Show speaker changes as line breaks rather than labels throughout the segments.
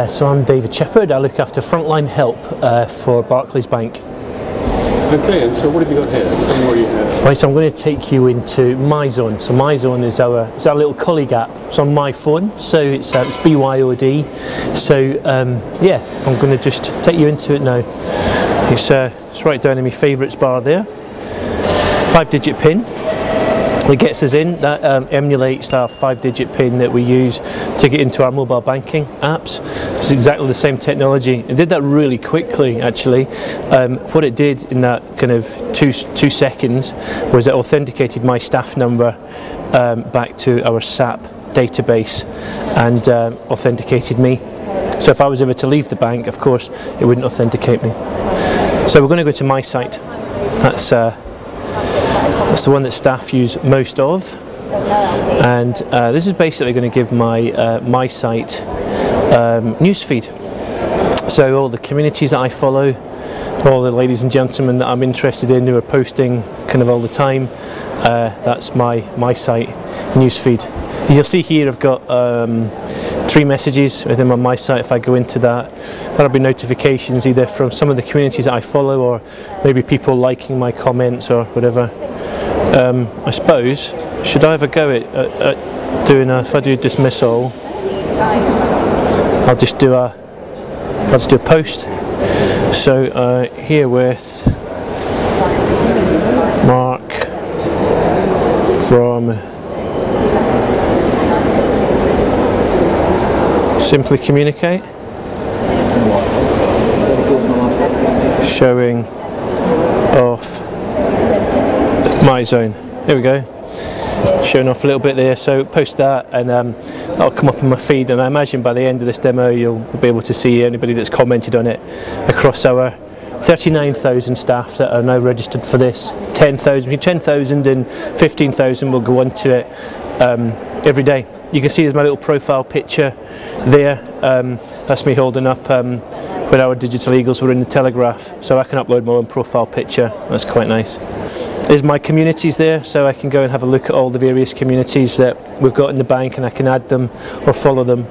So I'm David Shepherd. I look after frontline help for Barclays Bank.
Okay, and so what have you got here? Tell me what you have.
Right, so I'm going to take you into MyZone. So MyZone is our little colleague app. It's on my phone, so it's BYOD. So yeah, I'm going to just take you into it now. It's right down in my favourites bar there. 5-digit PIN. It gets us in. That emulates our 5-digit PIN that we use to get into our mobile banking apps. It's exactly the same technology. It did that really quickly, actually. What it did in that kind of two seconds was it authenticated my staff number back to our SAP database and authenticated me. So if I was ever to leave the bank, of course, it wouldn't authenticate me. So we're going to go to my site. That's the one that staff use most of, and this is basically going to give my site newsfeed. So all the communities that I follow, all the ladies and gentlemen that I'm interested in who are posting kind of all the time, that's my site newsfeed. You'll see here I've got 3 messages within my site. If I go into that, that'll be notifications either from some of the communities that I follow or maybe people liking my comments or whatever. I suppose, should I have a go at doing if I do dismissal, I'll just do a post. So here with Mark from Simply Communicate, showing off MyZone. There we go, showing off a little bit there. So post that and that'll come up on my feed, and I imagine by the end of this demo you'll be able to see anybody that's commented on it across our 39,000 staff that are now registered for this. 10,000, between 10,000 and 15,000 will go onto it every day. You can see there's my little profile picture there. That's me holding up when our digital eagles were in the Telegraph, so I can upload my own profile picture. That's quite nice. There's my communities there, so I can go and have a look at all the various communities that we've got in the bank, and I can add them or follow them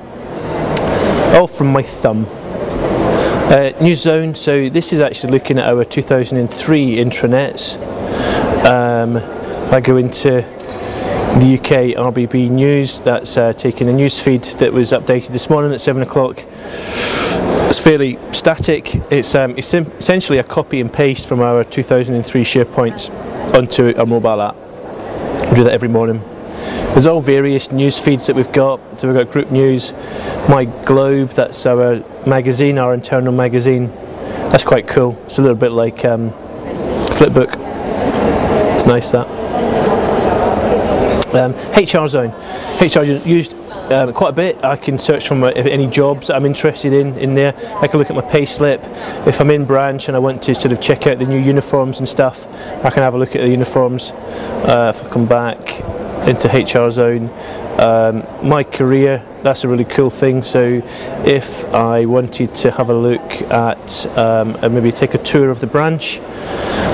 all from my thumb. News Zone, so this is actually looking at our 2003 intranets. If I go into the UK RBB News, that's taking a news feed that was updated this morning at 7 o'clock. It's fairly static. It's essentially a copy and paste from our 2003 SharePoints onto our mobile app. We do that every morning. There's all various news feeds that we've got. So we've got Group News, My Globe, that's our magazine, our internal magazine. That's quite cool. It's a little bit like Flipbook. It's nice, that. HR Zone. HR used quite a bit. I can search from any jobs that I'm interested in there. I can look at my pay slip. If I'm in branch and I want to sort of check out the new uniforms and stuff, I can have a look at the uniforms. If I come back into HR Zone, my career, that's a really cool thing. So if I wanted to have a look at and maybe take a tour of the branch,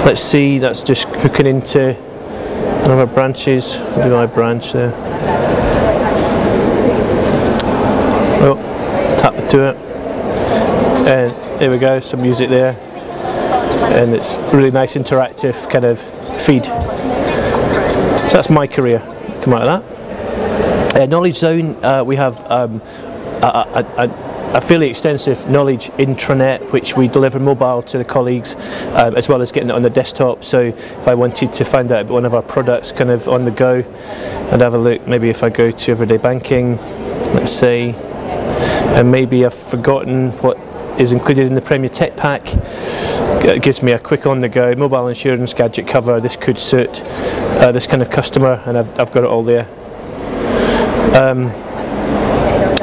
let's see, that's just hooking into one of our branches. What do I branch there? Oh, tap to it, and there we go, some music there, and it's a really nice interactive kind of feed. So that's my career, something like that. Knowledge Zone, we have a fairly extensive knowledge intranet which we deliver mobile to the colleagues, as well as getting it on the desktop. So if I wanted to find out about one of our products kind of on the go, I'd have a look. Maybe if I go to Everyday Banking, let's say, and maybe I've forgotten what is included in the Premier Tech Pack, it gives me a quick on the go mobile insurance gadget cover. This could suit this kind of customer, and I've got it all there.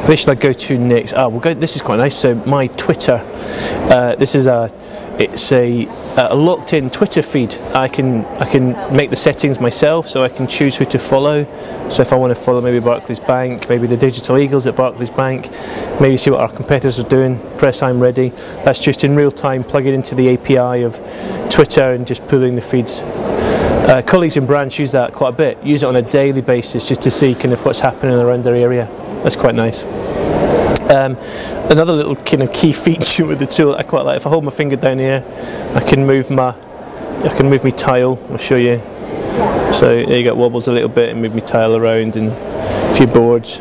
Where should I go to next? We'll go. This is quite nice. So my Twitter. This is it's a locked-in Twitter feed. I can make the settings myself, so I can choose who to follow. So if I want to follow maybe Barclays Bank, maybe the digital eagles at Barclays Bank, maybe see what our competitors are doing. Press I'm ready. That's just in real time, plugging into the API of Twitter and just pulling the feeds. Colleagues in branch use that quite a bit. Use it on a daily basis just to see kind of what's happening around their area. That's quite nice. Another little kind of key feature with the tool that I quite like, if I hold my finger down here, I can move my tile. I'll show you. So there you go, it wobbles a little bit and move my tile around and a few boards.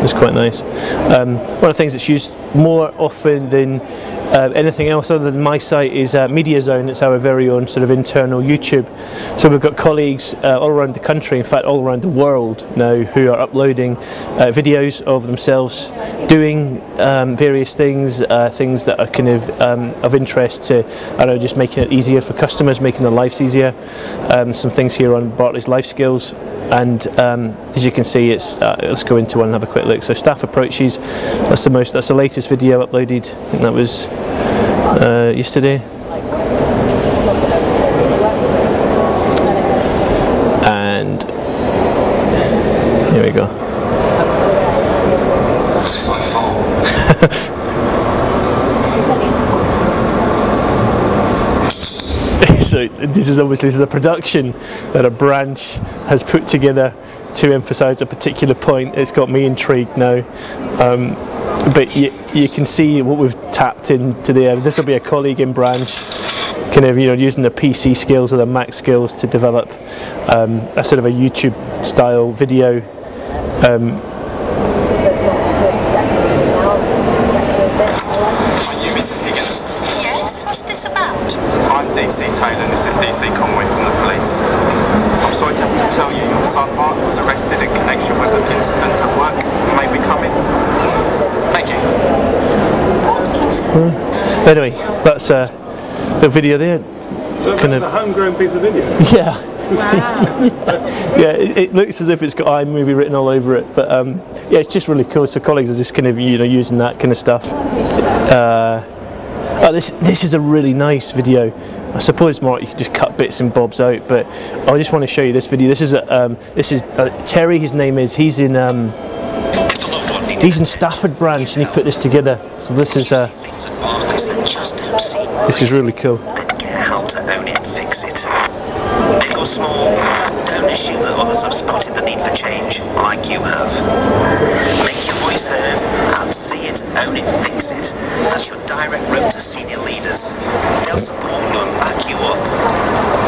It's quite nice. One of the things that's used more often than anything else other than my site is Media Zone. It's our very own sort of internal YouTube. So we've got colleagues all around the country, in fact all around the world now, who are uploading videos of themselves doing various things, things that are kind of interest to, I don't know, just making it easier for customers, making their lives easier. Some things here on Barclays Life Skills, and as you can see, it's let's go into one and have a quick look. So staff approaches, that's the latest video uploaded. I think that was yesterday. And here we go.
It's my fault.
So this is a production that a branch has put together to emphasise a particular point. It's got me intrigued now. But you can see what we've tapped into there. This will be a colleague in branch, kind of, you know, using the PC skills or the Mac skills to develop a sort of a YouTube style video.
Mrs. Higgins.
Yes, what's this about?
I'm DC Taylor and this is DC Conway from the police. I'm sorry to have to tell you your son Mark was arrested in connection with an incident at work. May we come in?
Yes.
Thank you.
What incident?
Anyway, that's the video there.
Kind of a homegrown piece of video.
Yeah.
Wow.
Yeah, it looks as if it's got iMovie written all over it, but yeah, it's just really cool. So colleagues are just kind of, you know, using that kind of stuff. Oh, this is a really nice video. I suppose, Mark, you could just cut bits and bobs out, but I just want to show you this video. This is Terry. His name is. He's in Stafford branch, and he put this together. So this is this is really cool.
And get help to own it and fix it. Big or small, don't assume that others have spotted the need for change, like you have. Make your voice heard and see it, own it, fix it. That's your direct route to senior leaders. They'll support you and back you up.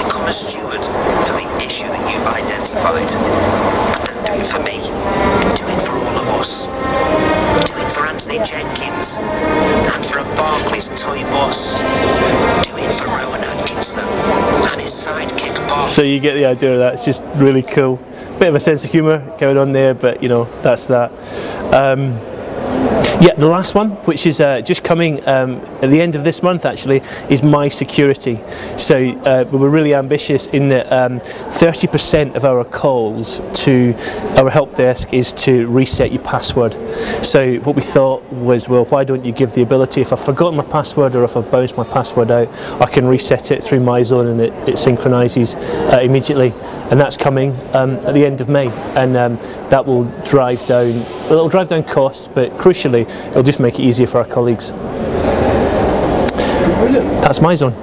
Become a steward for the issue that you've identified. And don't do it for me. Do it for all of us. Do it for Anthony Jenkins and for a Barclays toy boss. Do it for Rowan Atkinson and his sidekick boss.
So you get the idea of that. It's just really cool. Bit of a sense of humour going on there, but you know, that's that. Yeah, the last one, which is just coming at the end of this month actually, is My Security. So we were really ambitious in that 30% of our calls to our help desk is to reset your password. So what we thought was, well, why don't you give the ability, if I've forgotten my password or if I've bounced my password out, I can reset it through MyZone and it synchronises immediately. And that's coming at the end of May, and that will drive down, well, it'll drive down costs, but crucially it'll just make it easier for our colleagues. That's MyZone.